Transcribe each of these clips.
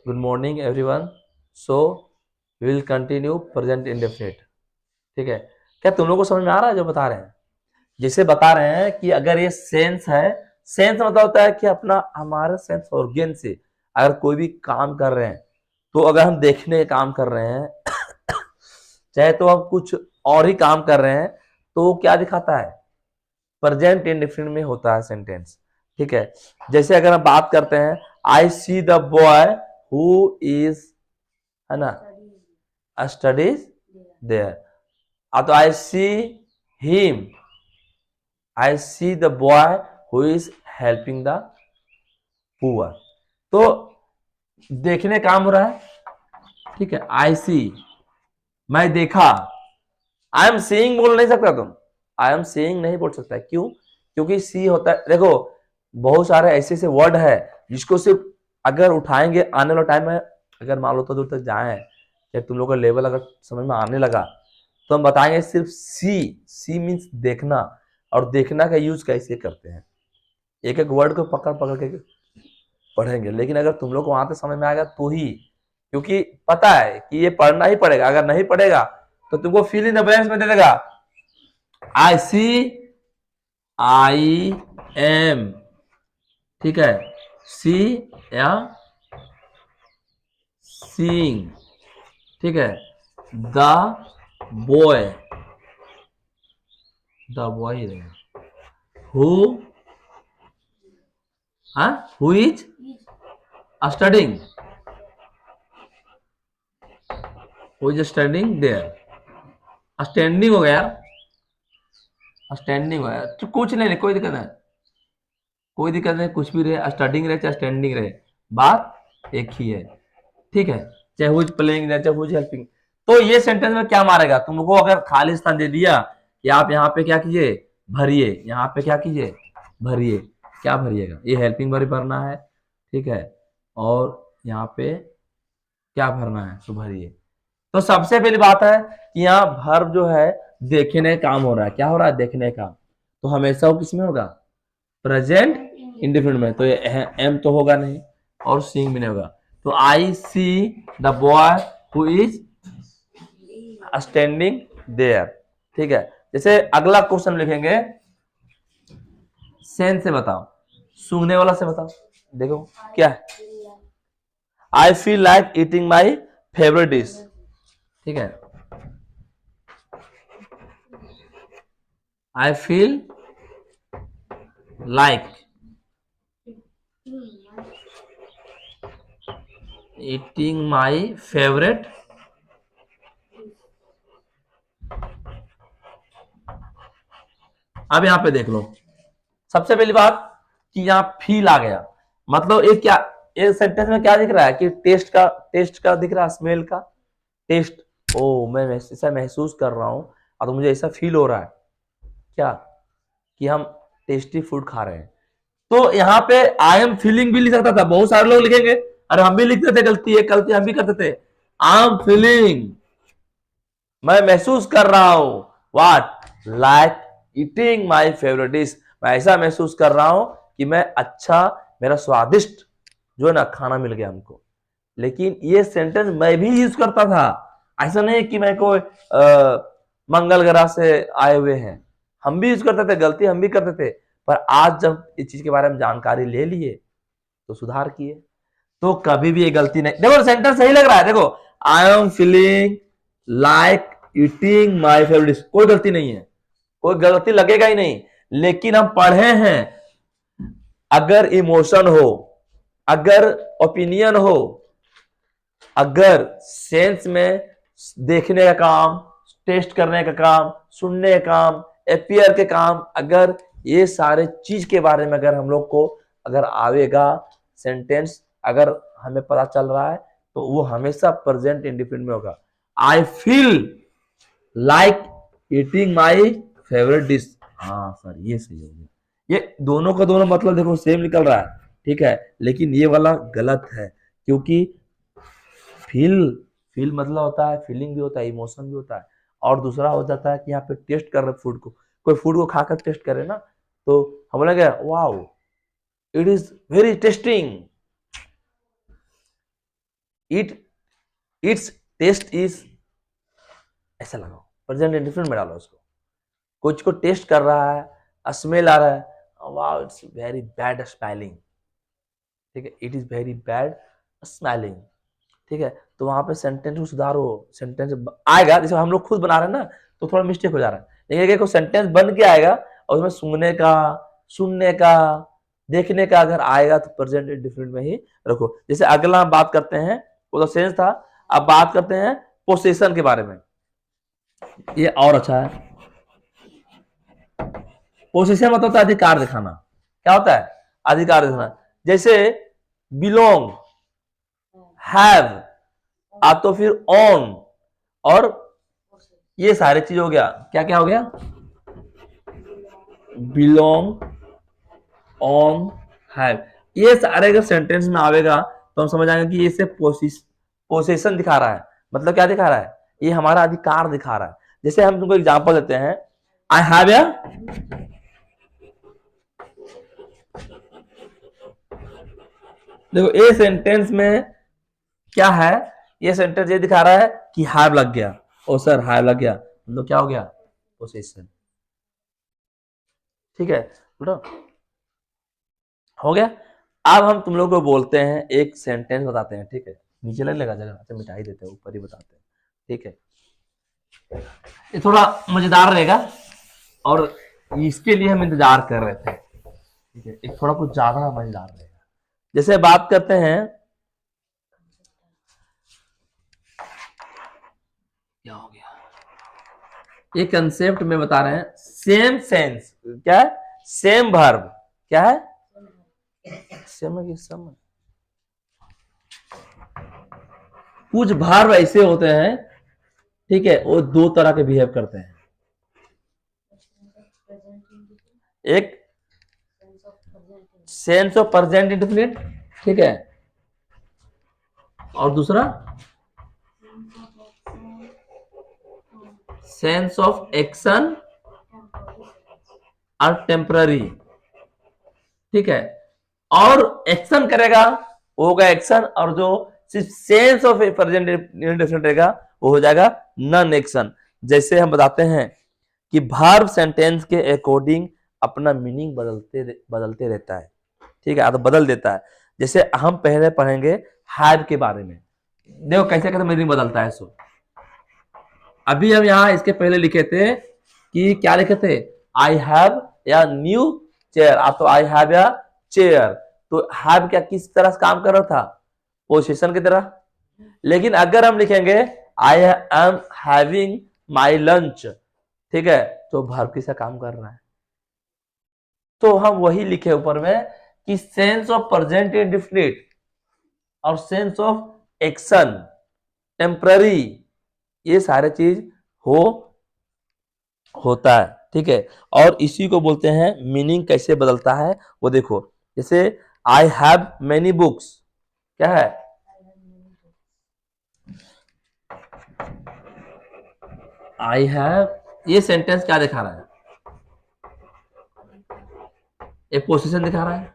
Good morning everyone. So we will continue present indefinite. ठीक है, क्या तुम लोग को समझ में आ रहा है जो बता रहे हैं? जैसे बता रहे हैं कि अगर ये सेंस है, सेंस मतलब होता है कि अपना हमारे सेंस ऑर्गन से अगर कोई भी काम कर रहे हैं, तो अगर हम देखने का काम कर रहे हैं चाहे तो हम कुछ और ही काम कर रहे हैं, तो वो क्या दिखाता है? प्रेजेंट इंडेफिनिट में होता है सेंटेंस। ठीक है, जैसे अगर हम बात करते हैं, I see the boy who is, है ना, स्टडीज देयर। तो I see him, I see the boy who is helping the poor. तो देखने काम हो रहा है। ठीक है, आई सी, मैं देखा। आई एम सीइंग बोल नहीं सकता तुम, आई एम सीइंग नहीं बोल सकता। क्यों? क्योंकि सी होता है, देखो बहुत सारे ऐसे ऐसे वर्ड है जिसको सिर्फ अगर उठाएंगे आने वाला टाइम में, अगर मान लो तो दूर तक जाए या तुम लोग का लेवल अगर समझ में आने लगा, तो हम बताएंगे सिर्फ सी। सी मीन्स देखना, और देखना का यूज कैसे करते हैं, एक एक वर्ड को पकड़ पकड़ के पढ़ेंगे। लेकिन अगर तुम लोग को वहां तक समझ में आएगा तो ही, क्योंकि पता है कि ये पढ़ना ही पड़ेगा, अगर नहीं पढ़ेगा तो तुमको फिल इन द ब्लैंक्स में दे देगा। आई सी, आई एम, ठीक है, सी या सीइंग, ठीक है, the boy, the boy who, हाँ, who is studying, who is studying there. Standing हो गया, स्टैंडिंग हो गया तो कुछ नहीं, कोई दिक्कत नहीं, कोई दिक्कत नहीं, कुछ भी रहे, स्टडिंग रहे चाहे स्टैंडिंग रहे, बात एक ही है। ठीक है, चाहे हु इज प्लेइंग चाहे हु इज हेल्पिंग। तो ये सेंटेंस में क्या मारेगा? तुमको अगर खाली स्थान दे दिया कि आप यहाँ पे क्या कीजिए, भरिए, यहाँ पे क्या कीजिए, भरिए, क्या भरिएगा? ये हेल्पिंग वर्ब भरना है। ठीक है, और यहाँ पे क्या भरना है तो भरिए। तो सबसे पहली बात है कि यहाँ वर्ब जो है देखने का काम हो रहा है। क्या हो रहा है? देखने का। तो हमेशा वो किस में होगा? प्रेजेंट इंडेफिनिट में। तो ये एम तो होगा नहीं और सीइंग भी नहीं होगा। तो I see the boy who is standing there. ठीक है, जैसे अगला क्वेश्चन लिखेंगे, सेंस से बताओ, सूंघने वाला से बताओ। देखो क्या है, I feel like eating my favourite dish. ठीक है, I feel like eating my favourite. अब यहां पे देख लो, सबसे पहली बात कि यहाँ फील आ गया, मतलब ये क्या, ये सेंटेंस में क्या दिख रहा है कि टेस्ट का दिख रहा है, स्मेल का टेस्ट। ओ मैं ऐसा महसूस कर रहा हूं, और तो मुझे ऐसा फील हो रहा है क्या कि हम टेस्टी फूड खा रहे हैं। तो यहाँ पे आई एम फीलिंग भी लिख सकता था, बहुत सारे लोग लिखेंगे, अरे हम भी लिखते थे, गलती है, गलती हम भी करते थे। आई एम फीलिंग, मैं महसूस कर रहा हूं, what, like eating my favourite dish, मैं ऐसा महसूस कर रहा हूं कि मैं अच्छा, मेरा स्वादिष्ट जो है ना खाना मिल गया हमको। लेकिन ये सेंटेंस मैं भी यूज करता था, ऐसा नहीं कि मैं कोई मंगल ग्रह से आए हुए हैं, हम भी यूज करते थे, गलती हम भी करते थे। पर आज जब इस चीज के बारे में जानकारी ले लिए तो सुधार किए। तो कभी भी ये गलती नहीं, देखो सेंटेंस सही लग रहा है, देखो I am feeling like eating my favourite dish, कोई गलती नहीं है, कोई गलती लगेगा ही नहीं। लेकिन हम पढ़े हैं, अगर इमोशन हो, अगर ओपिनियन हो, अगर सेंस में देखने का काम, टेस्ट करने का काम, सुनने का काम, अपियर के काम, अगर ये सारे चीज के बारे में अगर हम लोग को अगर आवेगा सेंटेंस, अगर हमें पता चल रहा है, तो वो हमेशा प्रेजेंट इंडेफिनिट में होगा। I feel like eating my favourite dish. हाँ सर, ये सही हो गया। ये दोनों का दोनों मतलब देखो सेम निकल रहा है, ठीक है, लेकिन ये वाला गलत है, क्योंकि फील, फील मतलब होता है फीलिंग भी होता है, इमोशन भी होता है, और दूसरा हो जाता है कि यहाँ पे टेस्ट कर रहे फूड को, कोई फूड को खाकर टेस्ट करे ना, तो हम लगे wow it is very testing, it it's test is, ऐसा लगाओ, प्रेजेंट इंडेफिनिट में डालो उसको। कुछ को टेस्ट कर रहा है, स्मेल आ रहा है, wow it's very bad smelling, ठीक है, it is very bad smelling, ठीक है। तो वहां पे सेंटेंस को सुधारो, सेंटेंस आएगा, जैसे हम लोग खुद बना रहे हैं ना तो थोड़ा मिस्टेक हो जा रहा है, लेकिन अगर सेंटेंस बन के आएगा और उसमें सुनने का, देखने का अगर आएगा तो प्रेजेंट इंडेफिनिट में ही रखो। जैसे अगला हम बात करते हैं, वो तो सेंस था, अब बात करते हैं पोसेशन के बारे में। ये और अच्छा है। पोसेशन मतलब होता है अधिकार दिखाना। क्या होता है? अधिकार दिखाना। जैसे बिलोंग, हैव, आ तो फिर ऑन, और ये सारे चीज हो गया। क्या क्या हो गया? बिलोंग, ऑन, हैव, ये सारे अगर सेंटेंस में आवेगा तो हम समझ आएंगे कि ये सिर्फ पोसेशन दिखा रहा है। मतलब क्या दिखा रहा है? ये हमारा अधिकार दिखा रहा है। जैसे हम तुमको एग्जांपल देते हैं, आई हैव या, देखो ये सेंटेंस में क्या है? ये सेंटेंस ये दिखा रहा है कि हैव लग गया। ओ सर हैव लग गया, मतलब क्या हो गया? पोसेशन। ठीक है, हो गया। अब हम तुम लोग को बोलते हैं, एक सेंटेंस बताते हैं, ठीक है। नीचे लग लगा जगह, अच्छा मिटाई देते हैं, ऊपर ही बताते हैं, ठीक है। ये थोड़ा मजेदार रहेगा और इसके लिए हम इंतजार कर रहे थे, ठीक है। एक थोड़ा कुछ ज्यादा मजेदार रहेगा। जैसे बात करते हैं, क्या हो गया? ये कंसेप्ट में बता रहे हैं, सेम सेंस, क्या है? सेम वर्ब, क्या है? सेम की सम। कुछ वर्ब ऐसे होते हैं, ठीक है, वो दो तरह के बिहेव करते हैं। एक सेंस ऑफ प्रेजेंट इंडेफिनिट, ठीक है, और दूसरा सेंस ऑफ एक्शन और टेम्पररी, ठीक है। और एक्शन करेगा वो होगा एक्शन, और जो सिर्फ सेंस ऑफ प्रेजेंट इंडेफिनिट रहेगा वो हो जाएगा नॉन एक्शन। जैसे हम बताते हैं कि वर्ब सेंटेंस के अकॉर्डिंग अपना मीनिंग बदलते रहता है, ठीक है, तो बदल देता है। जैसे हम पहले पढ़ेंगे हैव के बारे में, देखो कैसे कैसे मीनिंग बदलता है। सो अभी हम यहाँ इसके पहले लिखे थे कि क्या लिखे थे? आई हैव या न्यू चेयर, आप तो आई हैव या चेयर, तो हैव क्या किस तरह से काम कर रहा था? पोजीशन की तरह। लेकिन अगर हम लिखेंगे I am having my lunch, ठीक है, तो वर्ब किसका काम कर रहा है? तो हम वही लिखे ऊपर में कि सेंस ऑफ प्रेजेंट इंडेफिनिट और सेंस ऑफ एक्शन, टेम्पररी, ये सारे चीज होता है, ठीक है। और इसी को बोलते हैं मीनिंग कैसे बदलता है वो देखो। जैसे आई हैव मेनी बुक्स, क्या है? आई हैव, ये सेंटेंस क्या दिखा रहा है? एक पोजीशन दिखा रहा है।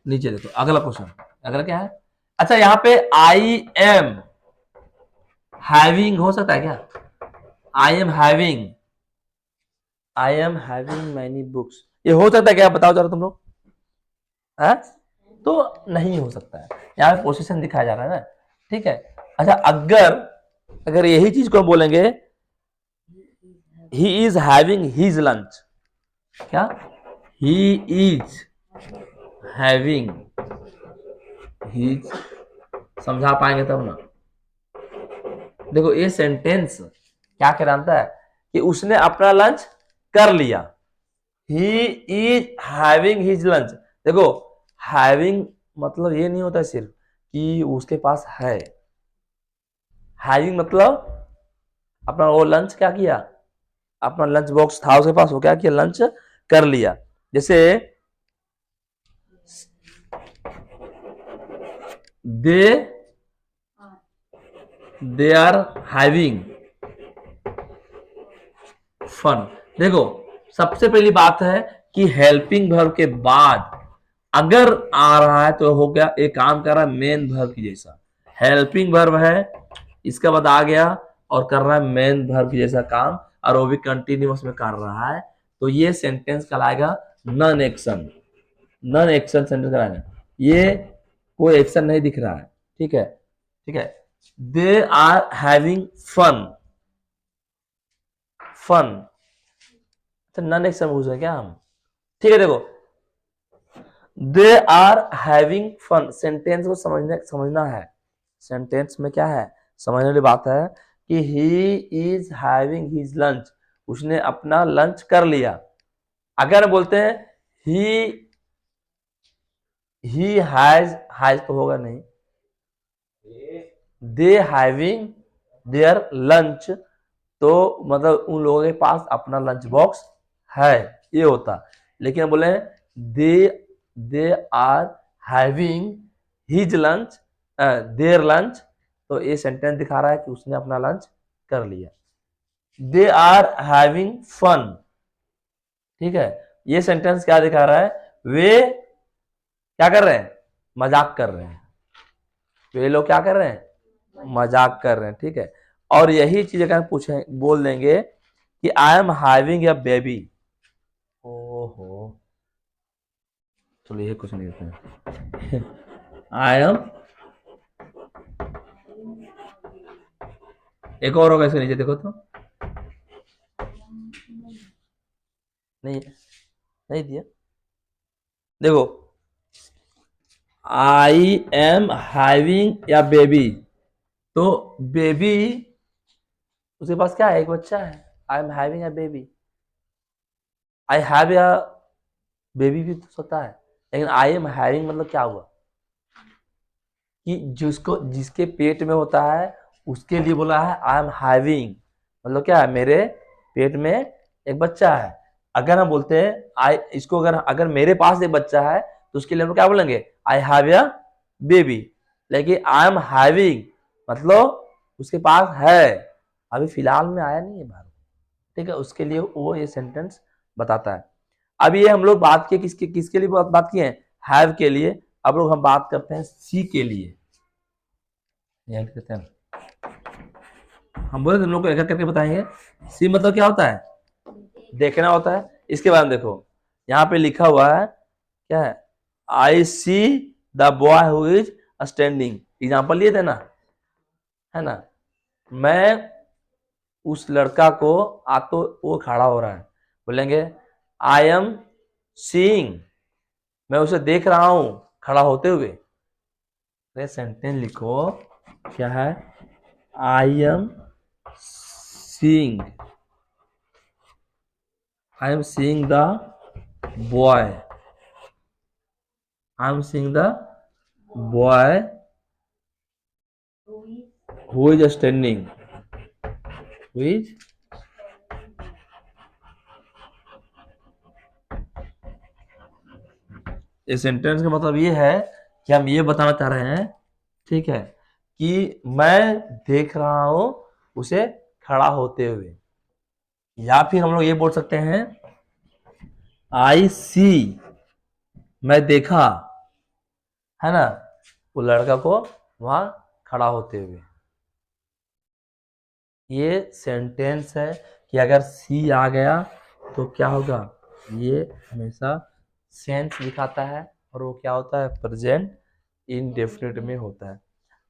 नीचे देखो अगला क्वेश्चन, अगला क्या है? अच्छा यहाँ पे आई एम हैविंग हो सकता है क्या? I am having many books, ये हो सकता है क्या? बताओ जरा तुम लोग। तो नहीं हो सकता है, यहाँ पे पोजीशन दिखाया जा रहा है ना, ठीक है। अच्छा अगर यही चीज को हम बोलेंगे, he is having his lunch, क्या? ही इज हैविंग हिज, समझा पाएंगे तब ना। देखो ये सेंटेंस क्या कहलाता है कि उसने अपना लंच कर लिया। ही इज हैविंग हिज लंच, देखो हैविंग मतलब ये नहीं होता सिर्फ कि उसके पास है। हैविंग मतलब अपना वो लंच क्या किया, अपना लंच बॉक्स था उसके पास, वो क्या किया? लंच कर लिया। जैसे दे आर हैविंग फन। देखो सबसे पहली बात है कि हेल्पिंग वर्ब के बाद अगर आ रहा है तो हो गया एक काम कर रहा है मेन वर्ब की जैसा। हेल्पिंग वर्ब है, इसके बाद आ गया और कर रहा है मेन वर्ब जैसा काम, और वो भी कंटिन्यूअस में कर रहा है, तो ये सेंटेंस कहलाएगा non action. Non action sentence कहलाएगा, ये कोई एक्शन नहीं दिख रहा है, ठीक है, ठीक है। They are having fun, fun तो नॉन एक्शन पूछ रहे क्या हम, ठीक है। देखो they are having fun, sentence को समझना है। सेंटेंस में क्या है, समझने वाली बात है कि ही इज हैविंग हिज लंच, उसने अपना लंच कर लिया। अगर बोलते हैं ही हैज तो होगा नहीं, दे हैविंग देयर लंच, तो मतलब उन लोगों के पास अपना लंच बॉक्स है, ये होता। लेकिन बोले they are having his lunch, their lunch, तो ये सेंटेंस दिखा रहा है कि उसने अपना लंच कर लिया। दे आर हैविंग फन, ठीक है, ये सेंटेंस क्या दिखा रहा है, वे क्या कर रहे हैं, मजाक कर रहे हैं, वे लोग क्या कर रहे हैं, मजाक कर रहे हैं, ठीक है। और यही चीज अगर पूछे बोल देंगे कि I am having a baby, ओहो चलो ये कुछ नहीं होता है आई एम, एक और होगा इसके नीचे देखो तो, नहीं नहीं दिया, देखो आई एम हैविंग या बेबी, तो बेबी उसके पास क्या है, एक बच्चा है, I am having a baby, I have या बेबी भी तो होता है, लेकिन आई एम हैविंग मतलब क्या हुआ कि जिसके पेट में होता है उसके लिए बोला है आई एम हैविंग, मतलब क्या है, मेरे पेट में एक बच्चा है। अगर हम बोलते हैं आई, इसको अगर मेरे पास एक बच्चा है तो उसके लिए हम क्या बोलेंगे, आई हैव या बेबी। लेकिन आई एम हैविंग मतलब उसके पास है, अभी फिलहाल में आया नहीं है बाहर, ठीक है, उसके लिए वो ये सेंटेंस बताता है। अब ये हम लोग बात किए किसके किसके लिए बात किए हैं, हैव के लिए। अब लोग हम बात करते हैं सी के लिए, कहते हैं हम बोले तुम लोग को एक एक करके बताएंगे। सी मतलब क्या होता है, देखना होता है। इसके बाद देखो यहाँ पे लिखा हुआ है क्या है, I see the boy who is standing, example लिए थे ना, है ना, मैं उस लड़का को तो वो खड़ा हो रहा है, बोलेंगे आई एम सीइंग, मैं उसे देख रहा हूं खड़ा होते हुए। सेंटेंस लिखो क्या है, I am seeing, I am seeing the boy, I am seeing the boy who is standing, who is, इस सेंटेंस का मतलब ये है कि हम ये बताना चाह रहे हैं, ठीक है, कि मैं देख रहा हूं उसे खड़ा होते हुए। या फिर हम लोग ये बोल सकते हैं आई सी, मैं देखा, है ना, वो लड़का को वहां खड़ा होते हुए। ये सेंटेंस है कि अगर सी आ गया तो क्या होगा, ये हमेशा सेंस दिखाता है, और वो क्या होता है, प्रेजेंट इनडेफिनिट में होता है।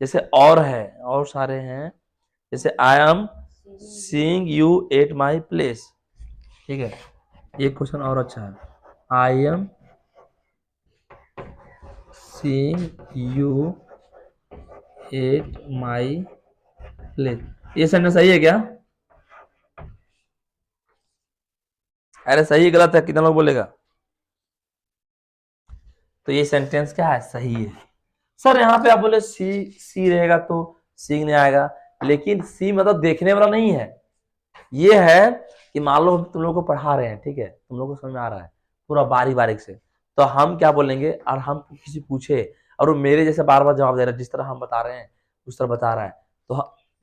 जैसे और है, और सारे हैं, जैसे I am seeing you at my place, ठीक है, एक क्वेश्चन और अच्छा है, I am seeing you at my place, ये सेंटेंस सही है क्या, अरे सही गलत है, कितना लोग बोलेगा, तो ये सेंटेंस क्या है, सही है। सर यहाँ पे आप बोले सी रहेगा तो सींग नहीं आएगा, लेकिन सी मतलब देखने वाला नहीं है, ये है कि मान लो तुम लोग को पढ़ा रहे हैं, ठीक है, तुम लोग को समझ में आ रहा है पूरा बारीक बारीक से, तो हम क्या बोलेंगे, और हम किसी पूछे और वो मेरे जैसे बार बार जवाब दे रहा है, जिस तरह हम बता रहे हैं उस तरह बता रहा है, तो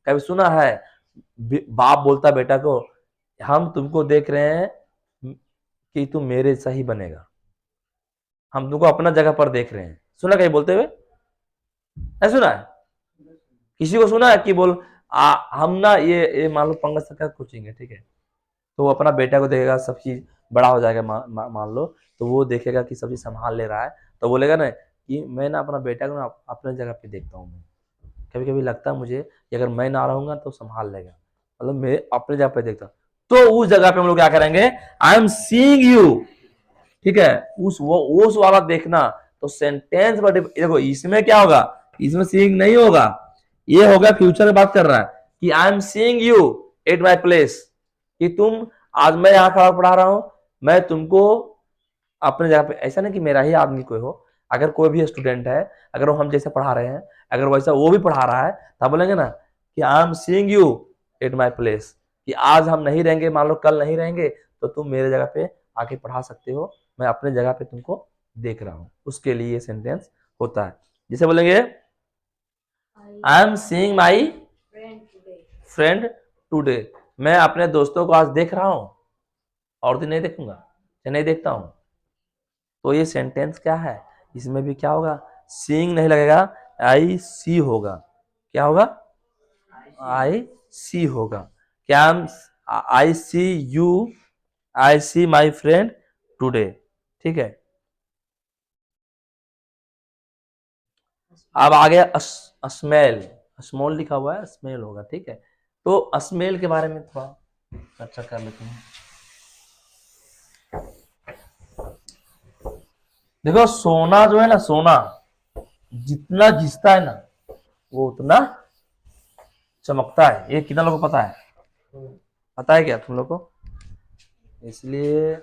कभी सुना है बाप बोलता बेटा को, हम तुमको देख रहे हैं कि तुम मेरे जैसा ही बनेगा, हम तुमको अपना जगह पर देख रहे हैं, सुना कहीं बोलते हुए, नहीं सुना है, किसी को सुना है कि बोल हम ना ये मान लो पंकज सर का कोचिंग है, ठीक है, तो वो अपना बेटा को देखेगा, सब चीज बड़ा हो जाएगा, मान लो, तो वो देखेगा कि सब चीज संभाल ले रहा है, तो बोलेगा ना कि मैं ना अपना बेटा को ना अपने जगह पे देखता हूँ। मैं कभी कभी लगता है मुझे कि अगर मैं ना रहूंगा तो संभाल लेगा, मतलब मैं अपने जगह पे देखता हूँ। तो उस जगह पे हम लोग क्या करेंगे, आई एम सीइंग यू, ठीक है, उस वाला देखना। तो सेंटेंस बट देखो इसमें क्या होगा, इसमें सीइंग नहीं होगा, ये होगा फ्यूचर में बात कर रहा है कि I am seeing you at my place, कि तुम, आज मैं यहाँ खड़ा पढ़ा रहा हूं, मैं तुमको अपने जगह पे, ऐसा नहीं कि मेरा ही आदमी कोई हो, अगर कोई भी स्टूडेंट है, अगर वो हम जैसे पढ़ा रहे हैं, अगर वैसा वो भी पढ़ा रहा है, तब बोलेंगे ना कि I am seeing you at my place, कि आज हम नहीं रहेंगे, मान लो कल नहीं रहेंगे, तो तुम मेरे जगह पे आके पढ़ा सकते हो, मैं अपने जगह पे तुमको देख रहा हूं, उसके लिए ये सेंटेंस होता है। जैसे बोलेंगे I am seeing my friend today, मैं अपने दोस्तों को आज देख रहा हूं, और दिन नहीं देखूंगा या नहीं देखता हूं। तो ये सेंटेंस क्या है, इसमें भी क्या होगा, सीइंग नहीं लगेगा, आई सी होगा। क्या होगा, आई सी होगा। क्या, I see you, I see my friend today, ठीक है। अब आ गया स्मेल, स्मॉल लिखा हुआ है, स्मेल होगा, ठीक है। तो स्मेल के बारे में थोड़ा चर्चा कर लेते हैं। देखो सोना जो है ना, सोना जितना घिसता है ना वो उतना चमकता है, ये कितना लोगों को पता है, पता है क्या तुम लोग को? इसलिए